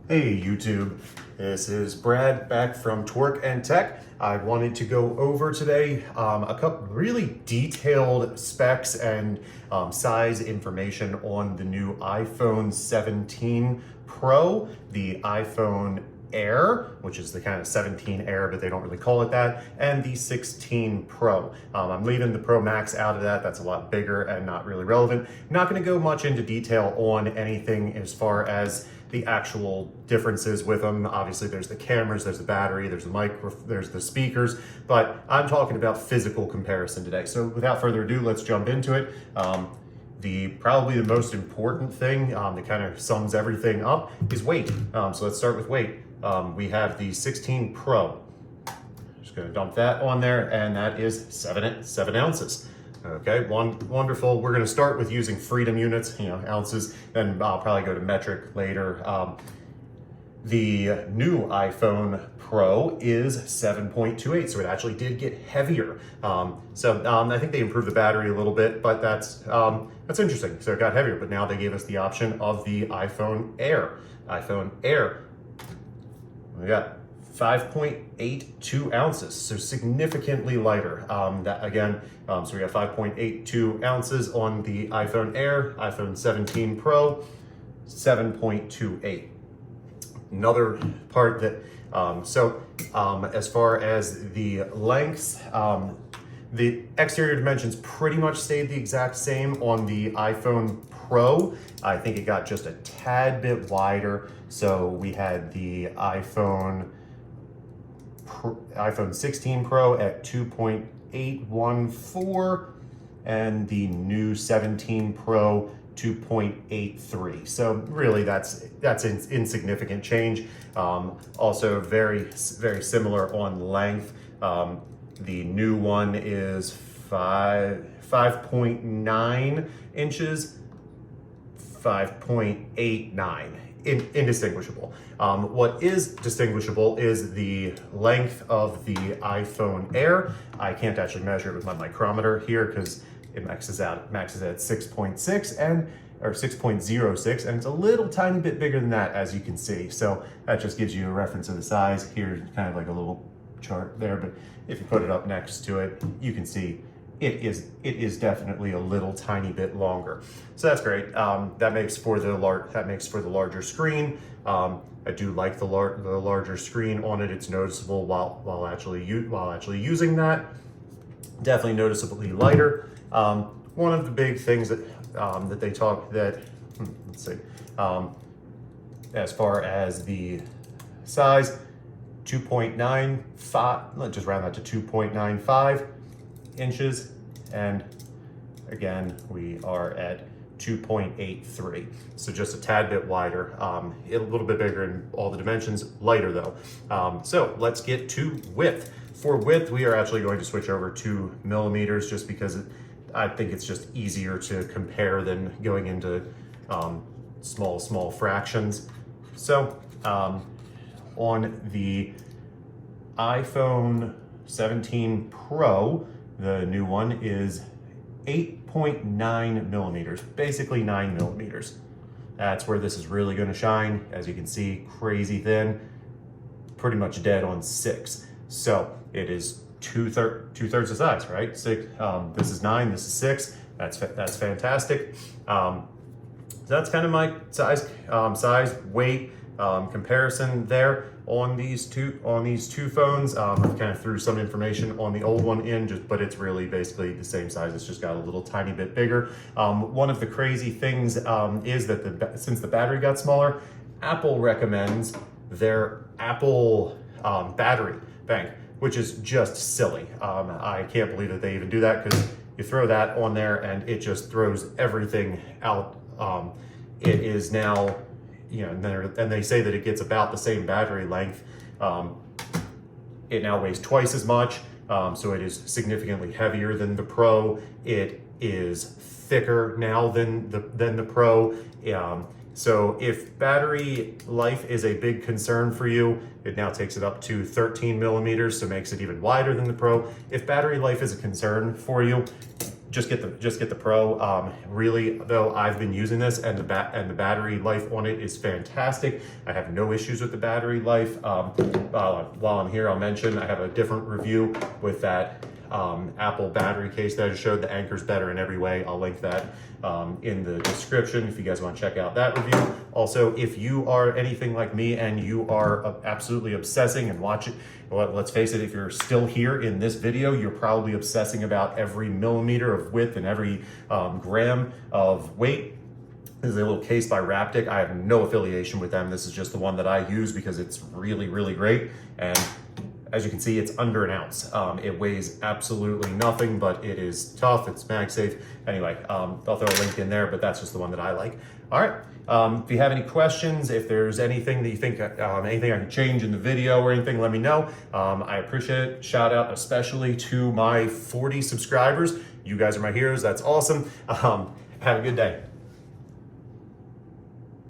Hey YouTube, this is Brad back from Twerk and Tech. I wanted to go over today a couple really detailed specs and size information on the new iPhone 17 Pro, the iPhone Air, which is the kind of 17 Air, but they don't really call it that, and the 16 Pro. I'm leaving the Pro Max out of that. That's a lot bigger and not really relevant. Not going to go much into detail on anything as far as the actual differences with them. Obviously, there's the cameras, there's the battery, there's the mic, there's the speakers, but I'm talking about physical comparison today. So without further ado, let's jump into it. Probably the most important thing that kind of sums everything up is weight. So let's start with weight. We have the 16 Pro. Just gonna dump that on there, and that is seven ounces. Okay, wonderful. We're gonna start with using freedom units, ounces, then I'll probably go to metric later. The new iPhone Pro is 7.28, so it actually did get heavier. I think they improved the battery a little bit, but that's interesting. So it got heavier, but now they gave us the option of the iPhone Air. iPhone Air, we got 5.82 ounces, so significantly lighter. So we got 5.82 ounces on the iPhone Air, iPhone 17 Pro, 7.28. Another part that, as far as the lengths, the exterior dimensions pretty much stayed the exact same on the iPhone Pro. I think it got just a tad bit wider. So we had the iPhone 16 Pro at 2.814 and the new 17 Pro 2.83. So really that's insignificant change. Also very similar on length. The new one is 5.9 inches, 5.89. Indistinguishable. What is distinguishable is the length of the iPhone Air. I can't actually measure it with my micrometer here because it maxes at 6.6 or 6.06, and it's a little tiny bit bigger than that, as you can see. So that just gives you a reference of the size. Here's kind of like a little chart there, but if you put it up next to it, you can see it is definitely a little tiny bit longer. So that's great. That makes for the larger screen. I do like the larger screen on it. It's noticeable while actually using that. Definitely noticeably lighter. One of the big things that let's see, as far as the size, 2.95. Let's just round that to 2.95 inches, and again we are at 2.83, so just a tad bit wider, a little bit bigger in all the dimensions, lighter though. So let's get to width. For width, we are actually going to switch over to millimeters, just because I think it's just easier to compare than going into small fractions. So on the iPhone 17 Pro, the new one is 8.9 millimeters, basically 9 millimeters. That's where this is really going to shine. As you can see, crazy thin, pretty much dead on 6. So it is two-thirds the size, right? 6. This is 9. This is 6. That's fantastic. So that's kind of my size, weight comparison there on these two phones. I kind of threw some information on the old one in, but it's really basically the same size. It's just got a little tiny bit bigger. One of the crazy things is that since the battery got smaller, Apple recommends their Apple battery bank, which is just silly. I can't believe that they even do that, because you throw that on there and it just throws everything out. It is now, and they say that it gets about the same battery length. It now weighs twice as much, so it is significantly heavier than the Pro. It is thicker now than the Pro. So if battery life is a big concern for you, it now takes it up to 13 millimeters, so makes it even wider than the Pro. If battery life is a concern for you, just get the Pro. Really though, I've been using this, and the battery life on it is fantastic. I have no issues with the battery life. While I'm here, I'll mention I have a different review with that Apple battery case that I just showed. The Anker's better in every way. I'll link that in the description if you guys want to check out that review. Also, if you are anything like me and you are absolutely obsessing and watching, let's face it, if you're still here in this video, you're probably obsessing about every millimeter of width and every gram of weight. This is a little case by Raptic. I have no affiliation with them. This is just the one that I use because it's really, really great. And as you can see, it's under an ounce. It weighs absolutely nothing, but it is tough. It's MagSafe. Anyway, I'll throw a link in there, but that's just the one that I like. All right. If you have any questions, if there's anything that you think, anything I can change in the video or anything, let me know. I appreciate it. Shout out especially to my 40 subscribers. You guys are my heroes. That's awesome. Have a good day.